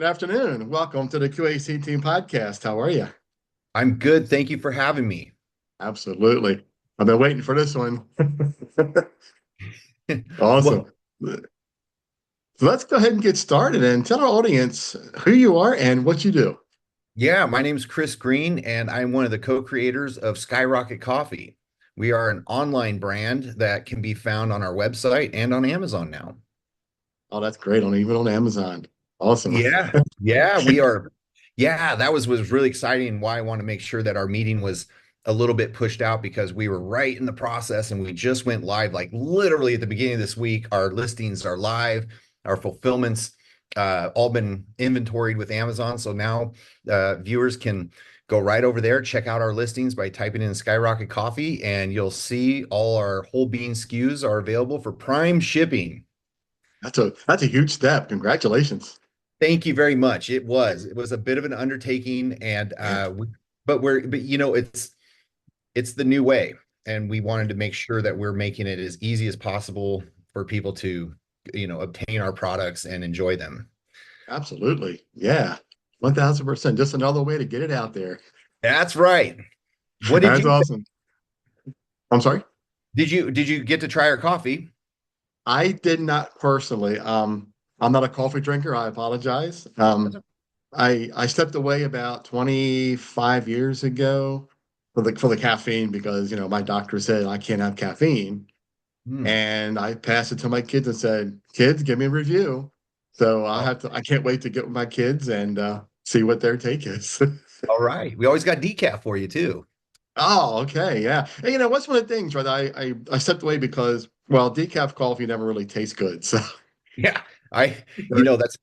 Good afternoon. Welcome to the Q.A.C Team Podcast. How are you? I'm good. Thank you for having me. Absolutely. I've been waiting for this one. Awesome. Well, So let's go ahead and get started and tell our audience who you are and what you do. yeah, my name's Chris Green, and I'm one of the co-creators of Skyrocket Coffee. We are an online brand that can be found on our website and on Amazon now. Oh, that's great. Even on Amazon. Awesome. Yeah, yeah, we are. Yeah, that was really exciting and why I want to make sure that our meeting was a little bit pushed out because we were right in the process and we just went live like literally at the beginning of this week. Our listings are live, our fulfillments all been inventoried with Amazon. So now viewers can go right over there, check out our listings by typing in Skyrocket Coffee, and you'll see all our whole bean SKUs are available for prime shipping. That's a huge step. Congratulations. Thank you very much. It was a bit of an undertaking, and Yeah, but it's the new way, and we wanted to make sure that we're making it as easy as possible for people to obtain our products and enjoy them. absolutely. Yeah. 1000%. Just another way to get it out there. That's right. What did That's you awesome. I'm sorry. did you get to try our coffee? I did not personally. I'm not a coffee drinker. I apologize. I stepped away about 25 years ago for the caffeine because my doctor said I can't have caffeine, Hmm. and I passed it to my kids and said, "Kids, give me a review." So Oh, I can't wait to get with my kids and see what their take is. all right. We always got decaf for you too. Oh, okay, yeah. And what's one of the things, right? I stepped away because decaf coffee never really tastes good. So Yeah. That's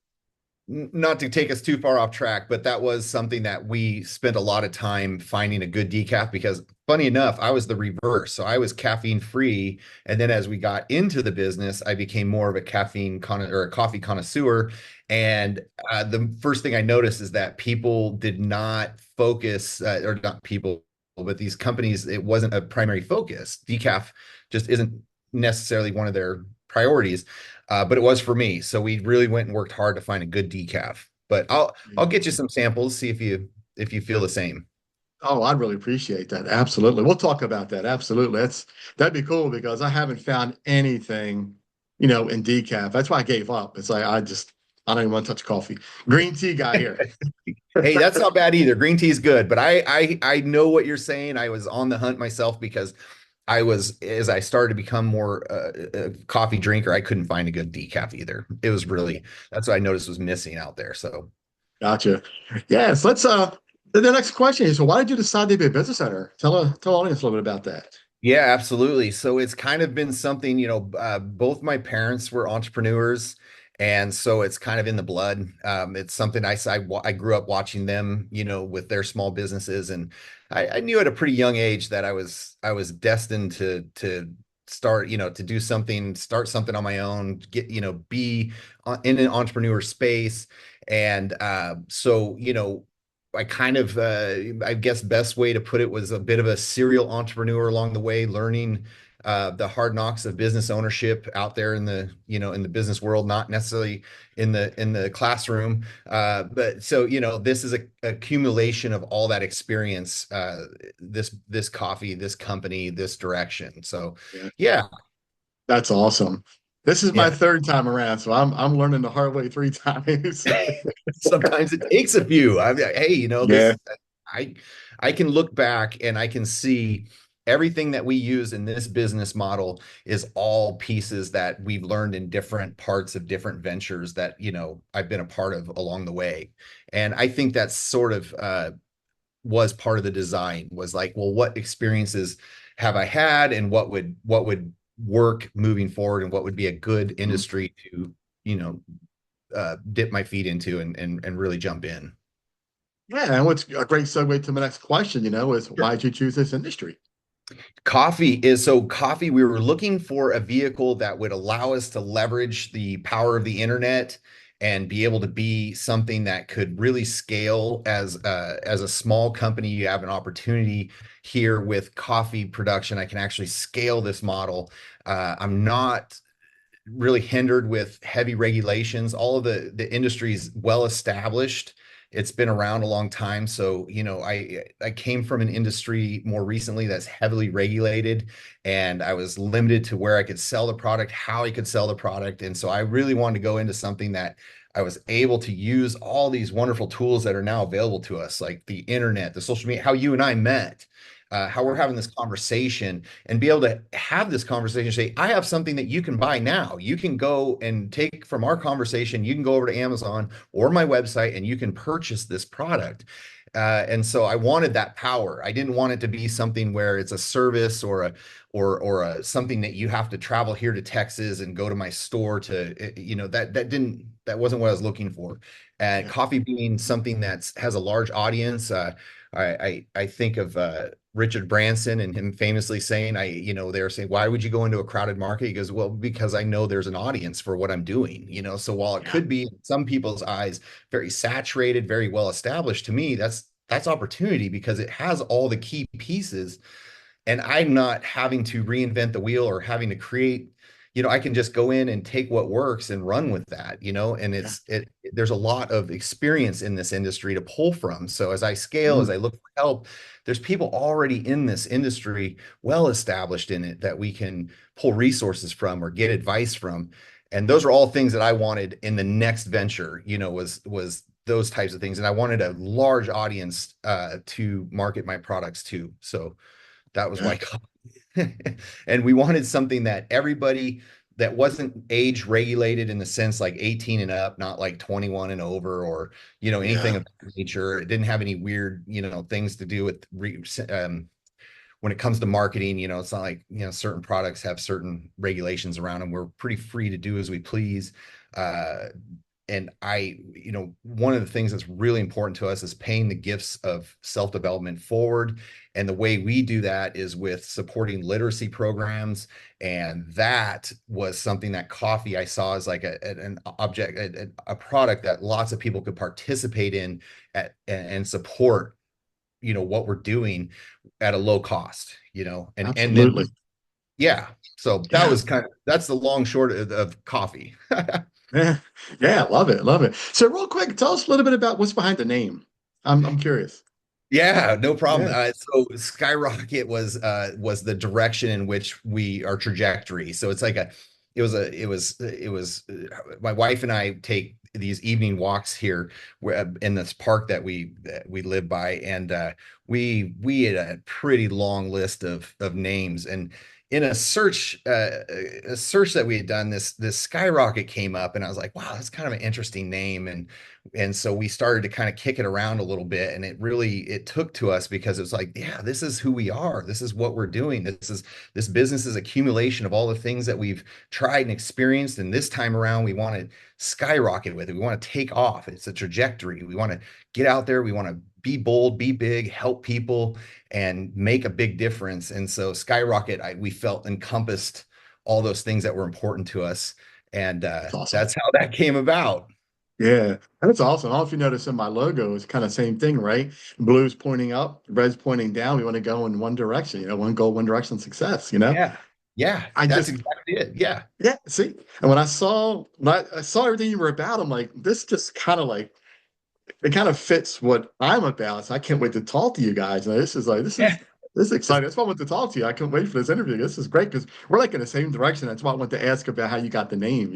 not to take us too far off track, but that was something that we spent a lot of time finding a good decaf because funny enough, I was the reverse. So I was caffeine free. And then as we got into the business, I became more of a or a coffee connoisseur. And the first thing I noticed is that people did not focus, or not people, but these companies, it wasn't a primary focus. Decaf just isn't necessarily one of their priorities. But it was for me. So we really went and worked hard to find a good decaf. But I'll get you some samples, see if you feel the same. Oh, I'd really appreciate that. Absolutely. We'll talk about that. Absolutely. That'd be cool because I haven't found anything, in decaf. That's why I gave up. It's like I don't even want to touch coffee. Green tea guy here. Hey, that's not bad either. Green tea is good, but I know what you're saying. I was on the hunt myself because as I started to become more a coffee drinker, I couldn't find a good decaf either. It was really that's what I noticed was missing out there. So Gotcha. Yes, let's the next question is, so why did you decide to be a business owner? Tell the audience a little bit about that. yeah, absolutely. So it's kind of been something, both my parents were entrepreneurs, and so it's kind of in the blood. It's something I grew up watching them, with their small businesses, and I knew at a pretty young age that I was destined to start, to do something, start something on my own, be in an entrepreneur space, and so I kind of, I guess, best way to put it was a bit of a serial entrepreneur along the way, learning the hard knocks of business ownership out there in the business world, not necessarily in the classroom. But so, this is a accumulation of all that experience, this coffee, this company, this direction. So, Yeah, yeah, that's awesome. This is my yeah. third time around, so I'm learning the hard way three times. Sometimes it takes a few. Hey, Yeah. I I can look back and I can see everything that we use in this business model is all pieces that we've learned in different parts of different ventures that, I've been a part of along the way. And I think that's sort of was part of the design was like, well, what experiences have I had and what would work moving forward and what would be a good Mhm. industry to, you know, dip my feet into and really jump in. Yeah, and what's a great segue to my next question, is Sure. why did you choose this industry? Coffee. We were looking for a vehicle that would allow us to leverage the power of the internet and be able to be something that could really scale as a small company. You have an opportunity here with coffee production. I can actually scale this model. I'm not really hindered with heavy regulations. All of the industry's well established. It's been around a long time. So, I came from an industry more recently that's heavily regulated, and I was limited to where I could sell the product, how I could sell the product. And so I really wanted to go into something that I was able to use all these wonderful tools that are now available to us, like the internet, the social media, how you and I met, how we're having this conversation, and be able to have this conversation. Say, I have something that you can buy now. You can go and take from our conversation. You can go over to Amazon or my website, and you can purchase this product. And so I wanted that power. I didn't want it to be something where it's a service or something that you have to travel here to Texas and go to my store to, that wasn't what I was looking for. Yeah. Coffee being something that has a large audience. I think of Richard Branson and him famously saying, they were saying, why would you go into a crowded market? He goes, well, because I know there's an audience for what I'm doing, so while it Yeah. could be in some people's eyes very saturated, very well established, to me, that's opportunity because it has all the key pieces, and I'm not having to reinvent the wheel or having to create, I can just go in and take what works and run with that, and Yeah. there's a lot of experience in this industry to pull from. So as I scale, as Mm, I look for help, there's people already in this industry, well established in it, that we can pull resources from or get advice from. And those are all things that I wanted in the next venture, was those types of things. And I wanted a large audience to market my products to. So that was yeah. my and we wanted something that everybody, that wasn't age regulated in the sense like 18 and up, not like 21 and over, or anything Yeah. of that nature. It didn't have any weird things to do with when it comes to marketing. It's not like certain products have certain regulations around them. We're pretty free to do as we please. uh and one of the things that's really important to us is paying the gifts of self-development forward. And the way we do that is with supporting literacy programs. And that was something that coffee I saw as like an object, a product that lots of people could participate in and support, what we're doing at a low cost, and then, Absolutely. yeah. So Yeah. that's the long short of coffee. Yeah. Yeah. Love it. Love it. So real quick, tell us a little bit about what's behind the name. I'm curious. Yeah, no problem. Yeah. So Skyrocket was the direction in which our trajectory. So it's like my wife and I take these evening walks here in this park that we live by, and we had a pretty long list of names, and in a search that we had done, this Skyrocket came up, and I was like, wow, that's kind of an interesting name. And so we started to kind of kick it around a little bit, and it took to us because it was like, yeah, this is who we are. This is what we're doing. This business is accumulation of all the things that we've tried and experienced. And this time around, we want to skyrocket with it. We want to take off. It's a trajectory. We want to get out there. We want to be bold, be big, help people, and make a big difference. And so Skyrocket, we felt encompassed all those things that were important to us. And That's awesome. that's how that came about. Yeah. That's awesome. I don't know if you notice in my logo, it's kind of same thing, right? Blue's pointing up, red's pointing down. We want to go in one direction, one goal, one direction, success. Yeah. Yeah, I that's just exactly it. Yeah. Yeah, see, and when I saw everything you were about, I'm like, this just kind of like it kind of fits what I'm about. So I can't wait to talk to you guys. And this is like Yeah. this is exciting. That's why I want to talk to you. I can't wait for this interview. This is great because we're like in the same direction. That's why I want to ask about how you got the name.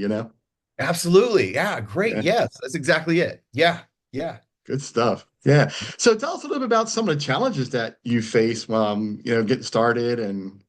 Absolutely. Yeah. Great. Yeah, Yes, that's exactly it. Yeah. Yeah. good stuff. Yeah. So tell us a little bit about some of the challenges that you face getting started and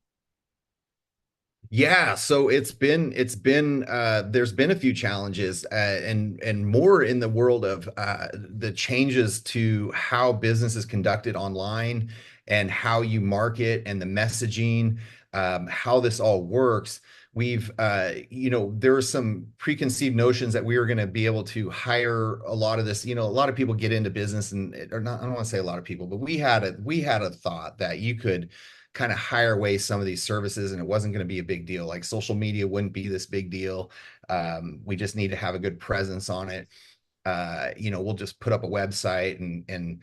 Yeah, so it's been there's been a few challenges, and more in the world of the changes to how business is conducted online, and how you market, and the messaging, how this all works. There are some preconceived notions that we were going to be able to hire a lot of this. A lot of people get into business, or not, I don't want to say a lot of people, but we had a thought that you could kind of hire away some of these services, and it wasn't going to be a big deal. Like social media wouldn't be this big deal. We just need to have a good presence on it. We'll just put up a website, and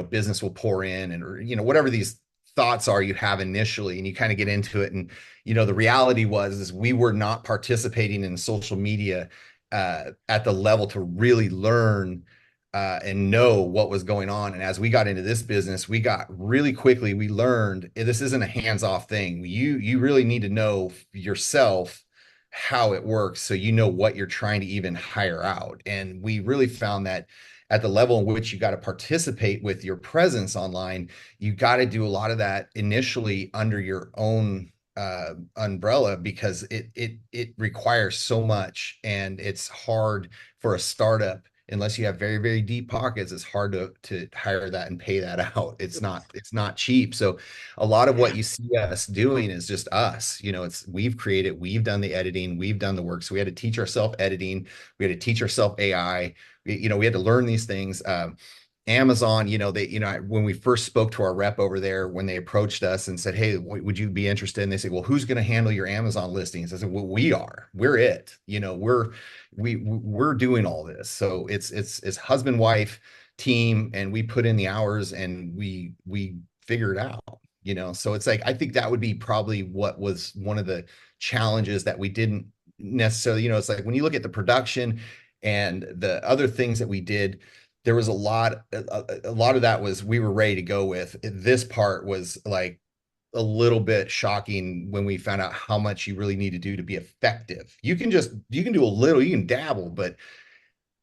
business will pour in, and whatever these thoughts are you have initially, and you kind of get into it. And the reality was is we were not participating in social media at the level to really learn and know what was going on. And as we got into this business, we got really quickly, we learned this isn't a hands-off thing. You really need to know yourself how it works so you know what you're trying to even hire out. And we really found that at the level in which you got to participate with your presence online, you got to do a lot of that initially under your own umbrella, because it requires so much, and it's hard for a startup. Unless you have very, very deep pockets, it's hard to hire that and pay that out. It's not cheap. So a lot of what Yeah. you see us doing is just us. We've created, we've done the editing, we've done the work. So we had to teach ourselves editing, we had to teach ourselves AI. We had to learn these things. Amazon, when we first spoke to our rep over there, when they approached us and said, "Hey, would you be interested?" And they said, "Well, who's going to handle your Amazon listings?" I said, "Well, we are. We're it. We're doing all this." So it's husband wife team, and we put in the hours, and we figure it out. So it's like, I think that would be probably what was one of the challenges that we didn't necessarily. It's like when you look at the production and the other things that we did, there was a lot of that was we were ready to go with. This part was like a little bit shocking when we found out how much you really need to do to be effective. You can do a little, you can dabble, but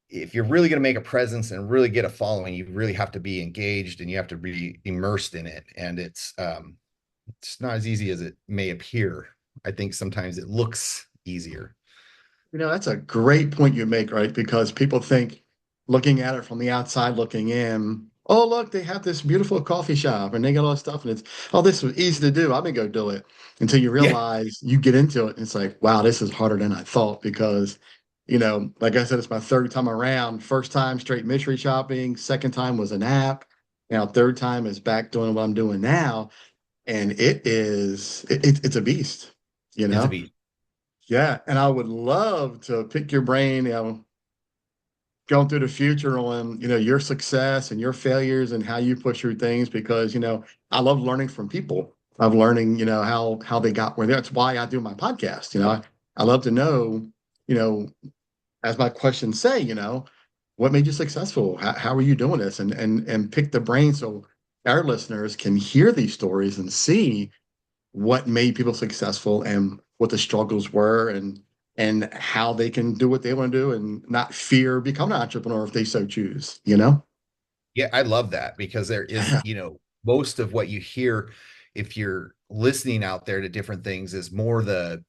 if you're really going to make a presence and really get a following, you really have to be engaged and you have to be immersed in it. And it's not as easy as it may appear. I think sometimes it looks easier. That's a great point you make, right? Because people think, looking at it from the outside looking in, oh, look, they have this beautiful coffee shop and they got all this stuff, and oh, this was easy to do. I'm gonna go do it. Until you Yeah. realize you get into it, and it's like, wow, this is harder than I thought because, like I said, it's my third time around. First time straight mystery shopping, second time was an app. Now, third time is back doing what I'm doing now. And it's a beast, you It's a know? beat. Yeah, and I would love to pick your brain, going through the future on, your success and your failures and how you push through things because, I love learning from people. Of learning, how they got where they are. That's why I do my podcast. I love to know, you know, as my questions say, what made you successful? How are you doing this? And pick the brain so our listeners can hear these stories and see what made people successful and what the struggles were and how they can do what they want to do and not fear becoming an entrepreneur if they so choose. Yeah, I love that, because there is, Yeah. most of what you hear if you're listening out there to different things is more the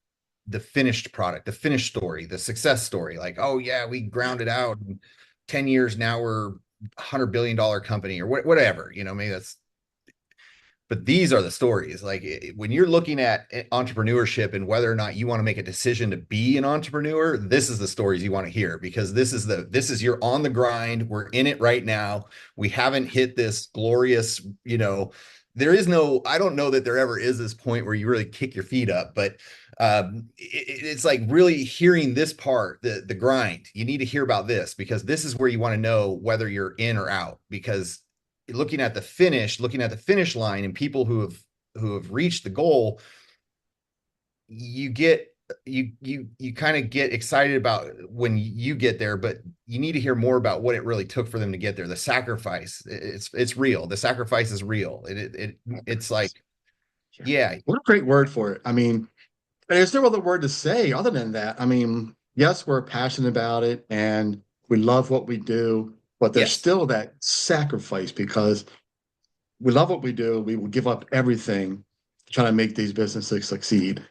finished product, the finished story, the success story. Like, oh yeah, we ground it out in 10 years, now we're $100 billion company, or whatever, maybe that's, but these are the stories. Like, when you're looking at entrepreneurship and whether or not you want to make a decision to be an entrepreneur, this is the stories you want to hear, because this is you're on the grind. We're in it right now. We haven't hit this glorious, there is no, I don't know that there ever is this point where you really kick your feet up, but it's like really hearing this part, the grind. You need to hear about this, because this is where you want to know whether you're in or out, because looking at the finish line and people who have reached the goal, you get you kind of get excited about when you get there, but you need to hear more about what it really took for them to get there. The sacrifice, it's real. The sacrifice is real. It's like, Yeah. yeah, What a great word for it. I mean, there's no other word to say other than that. I mean, yes, we're passionate about it and we love what we do, but there's yes, still that sacrifice because we love what we do. We will give up everything to try to make these businesses succeed.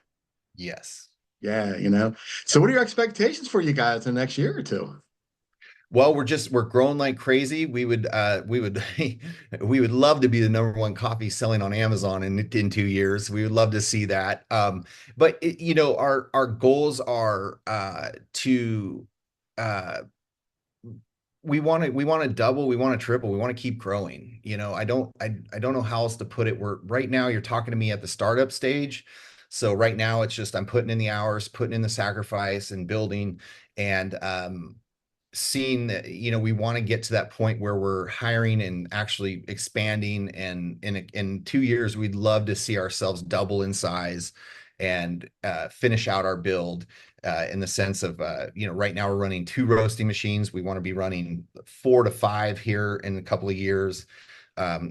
yes. Yeah. So what are your expectations for you guys in the next year or two? Well, we're growing like crazy. We would we would love to be the number one coffee selling on Amazon in 2 years. We would love to see that. But our goals are to uh we want to double, we want to triple, we want to keep growing. I don't know how else to put it. We're right now, you're talking to me at the startup stage. So right now it's just I'm putting in the hours, putting in the sacrifice and building, and seeing that, we want to get to that point where we're hiring and actually expanding. And in 2 years, we'd love to see ourselves double in size and finish out our build in the sense of, right now we're running 2 roasting machines. We want to be running 4 to 5 here in a couple of years.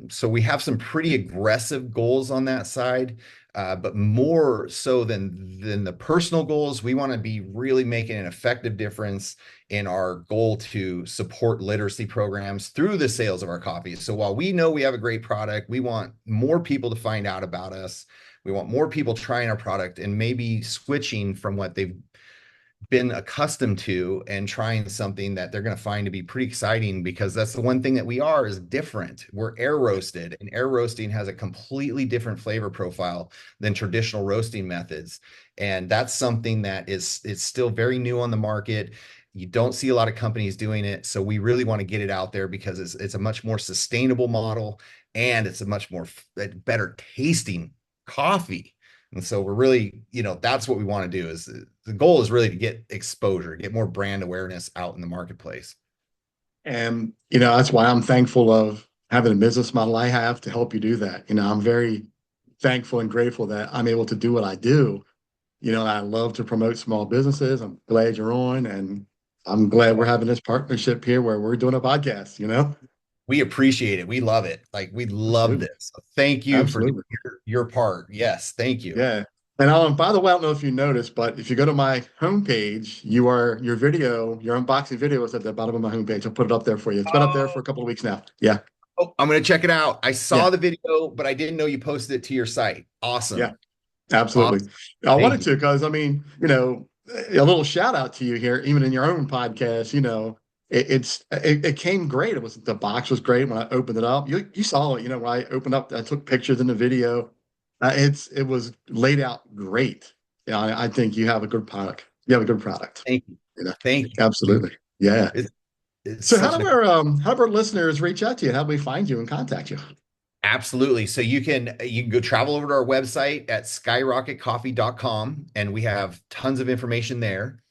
So we have some pretty aggressive goals on that side. But more so than the personal goals, we want to be really making an effective difference in our goal to support literacy programs through the sales of our coffee. So while we know we have a great product, we want more people to find out about us. We want more people trying our product and maybe switching from what they've been accustomed to and trying something that they're going to find to be pretty exciting, because that's the one thing that we are is different. We're air roasted, and air roasting has a completely different flavor profile than traditional roasting methods. And that's something that it's still very new on the market. You don't see a lot of companies doing it. So we really want to get it out there because it's a much more sustainable model, and it's a much more better tasting coffee. And so we're really, that's what we want to do. Is the goal is really to get exposure, get more brand awareness out in the marketplace. And, that's why I'm thankful of having a business model I have to help you do that. I'm very thankful and grateful that I'm able to do what I do. I love to promote small businesses. I'm glad you're on, and I'm glad we're having this partnership here where we're doing a podcast. We appreciate it. We love it. Like, we love Absolutely. this. So thank you for doing Absolutely. your part. Yes, thank you. Yeah. And by the way, I don't know if you noticed, but if you go to my homepage, your video, your unboxing video is at the bottom of my homepage. I'll put it up there for you. It's been up there for Oh, a couple of weeks now. Yeah. I'm going to check it out. I Yeah. saw the video, but I didn't know you posted it to your site. Yeah. Awesome. Absolutely. Awesome. I Thank wanted you. to because a little shout out to you here, even in your own podcast. It came great. The box was great when I opened it up. You saw it. When I opened up, I took pictures in the video. It was laid out great. Yeah, I think you have a good product. You have a good product. Thank you. You know, Thank you. absolutely. Yeah. It's, it's So such an how do our listeners reach out to you? How do we find you and contact you? Absolutely. So you can go travel over to our website at skyrocketcoffee.com, and we have tons of information there.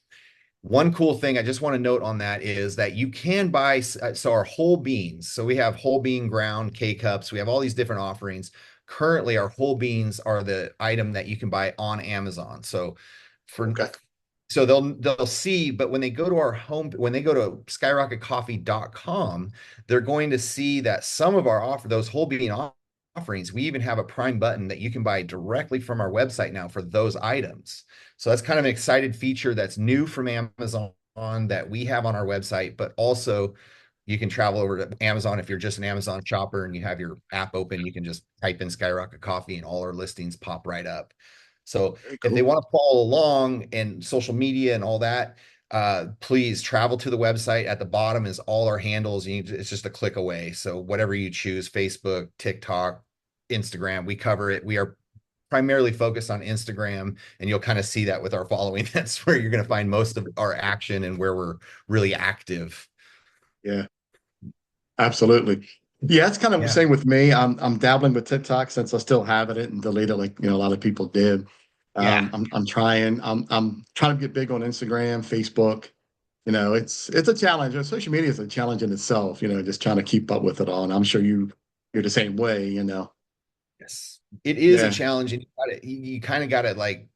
One cool thing I just want to note on that is that you can buy so our whole beans. So we have whole bean ground K-cups. We have all these different offerings. Currently, our whole beans are the item that you can buy on Amazon. For Okay. so they'll see, but when they go to when they go to skyrocketcoffee.com, they're going to see that some of those whole bean offerings, we even have a Prime button that you can buy directly from our website now for those items. So that's kind of an excited feature that's new from Amazon that we have on our website, but also you can travel over to Amazon. If you're just an Amazon shopper and you have your app open, you can just type in Skyrocket Coffee and all our listings pop right up. So Very if they cool. want to follow along in social media and all that, please travel to the website. At the bottom is all our handles. It's just a click away. So whatever you choose, Facebook, TikTok, Instagram, we cover it. We are primarily focused on Instagram, and you'll kind of see that with our following. That's where you're going to find most of our action and where we're really active. Yeah. Absolutely. Yeah, it's kind of the Yeah. same with me. I'm dabbling with TikTok since I still have it and deleted like a lot of people did. Yeah. I'm trying to get big on Instagram, Facebook. It's a challenge. Social media is a challenge in itself, just trying to keep up with it all. And I'm sure you're the same way. Yes. It is a Yeah. challenge, and you kind of got to like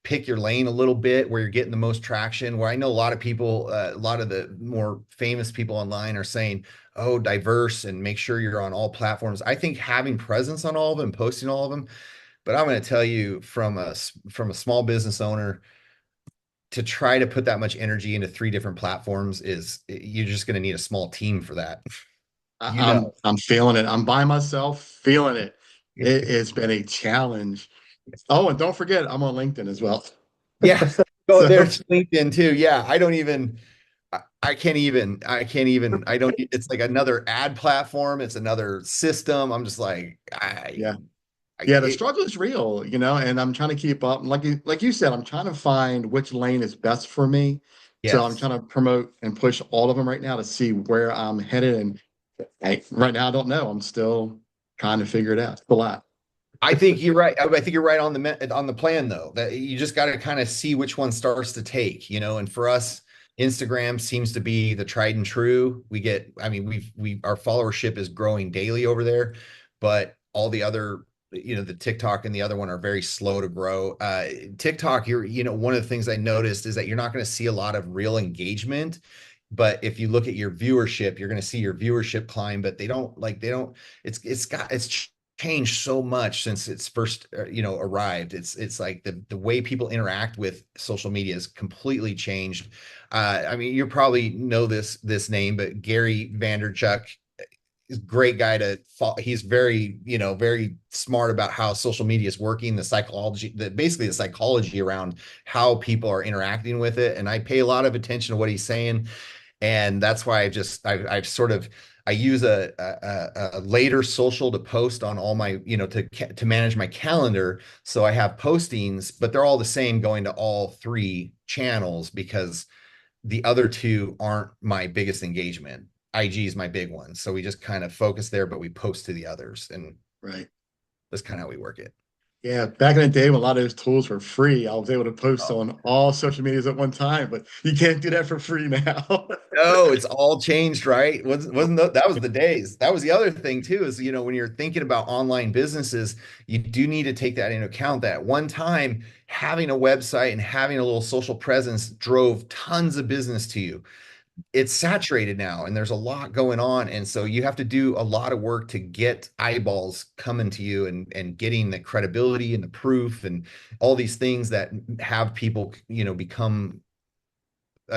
pick your lane a little bit where you're getting the most traction. Where I know a lot of people, a lot of the more famous people online are saying, oh, diverse and make sure you're on all platforms. I think having presence on all of them, posting all of them. But I'm going to tell you from a small business owner, to try to put that much energy into 3 different platforms you're just going to need a small team for that. I, You I'm know. I'm feeling it. I'm by myself, feeling it. It's been a challenge. Oh, and don't forget, I'm on LinkedIn as well. Yeah. Oh, So there's LinkedIn too. Yeah. I don't, it's like another ad platform. It's another system. I'm just like, yeah. Yeah, the struggle is real, and I'm trying to keep up. And like you said, I'm trying to find which lane is best for me. So I'm yes. trying to promote and push all of them right now to see where I'm headed. And right now, I don't know. I'm still trying to figure it out. It's a lot. I think you're right. I think you're right on the plan though, that you just got to kind of see which one starts to take, and for us Instagram seems to be the tried and true. I mean, our followership is growing daily over there, but all the other, the TikTok and the other one are very slow to grow. TikTok, one of the things I noticed is that you're not going to see a lot of real engagement. But if you look at your viewership, you're going to see your viewership climb, but it's changed so much since it's first arrived. It's like the way people interact with social media has completely changed. I mean, you probably know this name, but Gary Vanderchuck is a great guy to follow. He's very smart about how social media is working, basically the psychology around how people are interacting with it. And I pay a lot of attention to what he's saying. And that's why I use a later social to post on all my, to manage my calendar. So I have postings, but they're all the same going to all three channels because the other two aren't my biggest engagement. IG is my big one. So we just kind of focus there, but we post to the others. And Right. that's kind of how we work it. Yeah, back in the day when a lot of those tools were free, I was able to post Oh. on all social medias at one time, but you can't do that for free now. No, it's all changed, right? That was the days. That was the other thing too, is when you're thinking about online businesses, you do need to take that into account that at one time having a website and having a little social presence drove tons of business to you. It's saturated now and there's a lot going on. And so you have to do a lot of work to get eyeballs coming to you and getting the credibility and the proof and all these things that have people, become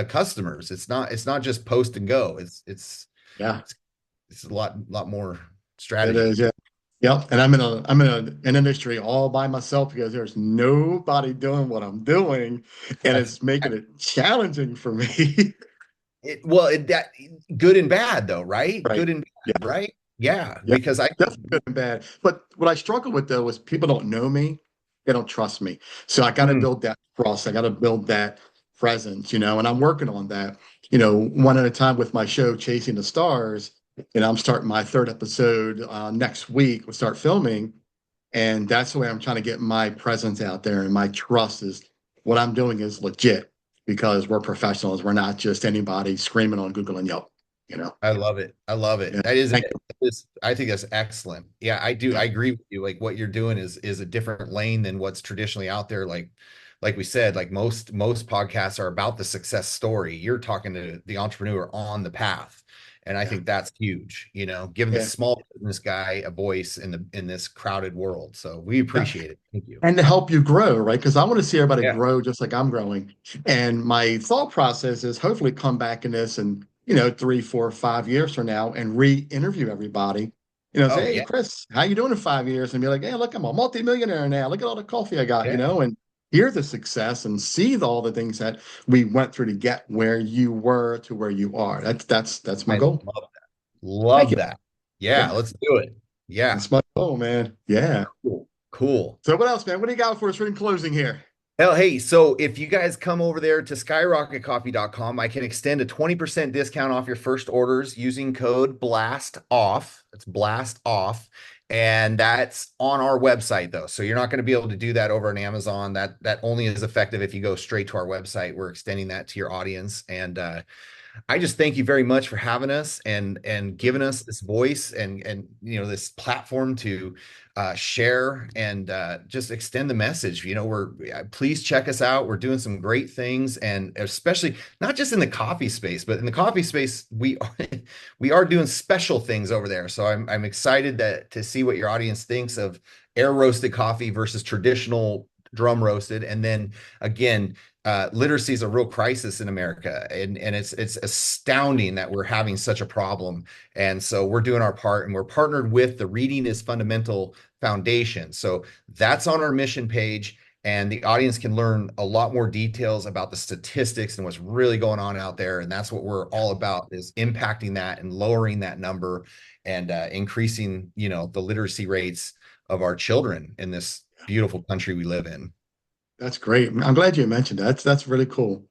customers. It's not just post and go. Yeah, It's a lot more it strategy. is. Yeah. Yep. And I'm in an industry all by myself because there's nobody doing what I'm doing, and That's it's making it challenging for me. that good and bad though, right? Right. Good and Yeah. bad, right? Yeah, Yeah. because I Definitely good and bad. But what I struggle with though is people don't know me. They don't trust me. So I got to mm, build that trust. I got to build that presence, and I'm working on that, one at a time with my show, Chasing the Stars. And I'm starting my third episode next week. We'll start filming. And that's the way I'm trying to get my presence out there. And my trust is what I'm doing is legit because we're professionals. We're not just anybody screaming on Google and Yelp, you know? I love it. I love Yeah. it. That is Thank it. I think that's excellent. Yeah, I do. you. I agree with you. Like what you're doing is a different lane than what's traditionally out there. Like we said, like most podcasts are about the success story. You're talking to the entrepreneur on the path. And I Yeah. think that's huge, giving the Yeah. small business guy a voice in this crowded world. So we Yeah. appreciate it. Thank you. And to help you grow, right? Because I want to see everybody Yeah. grow just like I'm growing. And my thought process is hopefully come back in this and 3, 4, 5 years from now and re-interview everybody. Oh, Say, hey, yeah. Chris, how you doing in 5 years? And be like, hey, look, I'm a multimillionaire now. Look at all the coffee I got, Yeah. and hear the success and see all the things that we went through to get where you were to where you are. That's my I goal. love that. Thank Love you. that. Yeah, Yeah, let's do it. Yeah. that's my goal, man. Yeah. Cool. Cool. So what else, man? What do you got for us in closing here? Hell, hey, so if you guys come over there to skyrocketcoffee.com, I can extend a 20% discount off your first orders using code BLAST OFF. That's BLAST OFF. And that's on our website though. So you're not going to be able to do that over on Amazon. That only is effective if you go straight to our website. We're extending that to your audience. And I just thank you very much for having us and giving us this voice and this platform to share and just extend the message. Please check us out. We're doing some great things, and especially not just in the coffee space, but in the coffee space, we are doing special things over there. So I'm excited to see what your audience thinks of air roasted coffee versus traditional drum roasted, and then again literacy is a real crisis in America, and it's astounding that we're having such a problem. And so we're doing our part, and we're partnered with the Reading is Fundamental Foundation. So that's on our mission page, and the audience can learn a lot more details about the statistics and what's really going on out there. And that's what we're all about, is impacting that and lowering that number and increasing, the literacy rates of our children in this beautiful country we live in. That's great. I'm glad you mentioned that. That's really cool.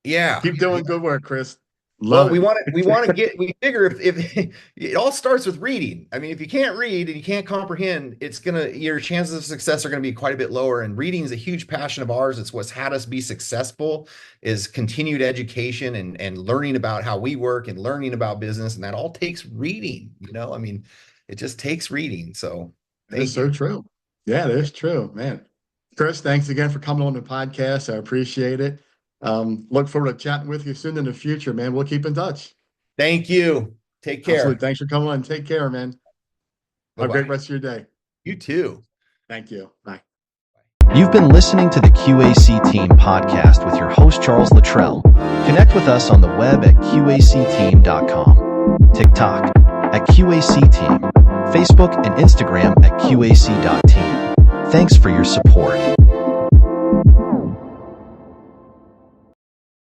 Yeah. Keep doing good work, Chris. Well, Love it. we figure if it all starts with reading. I mean, if you can't read and you can't comprehend, your chances of success are gonna be quite a bit lower. And reading is a huge passion of ours. It's what's had us be successful is continued education and learning about how we work and learning about business. And that all takes reading, I mean, it just takes reading. So That is thank so you. true. Yeah, that is true, man. Chris, thanks again for coming on the podcast. I appreciate it. Look forward to chatting with you soon in the future, man. We'll keep in touch. Thank you. Take Absolutely. care. Thanks for coming on. Take care, man. Have a great Bye-bye. rest of your day. You too. Thank you. Bye. You've been listening to the Q.A.C Team Podcast with your host, Charles Luttrell. Connect with us on the web at QACteam.com, TikTok at Q.A.C Team, Facebook and Instagram at QAC.team. Thanks for your support.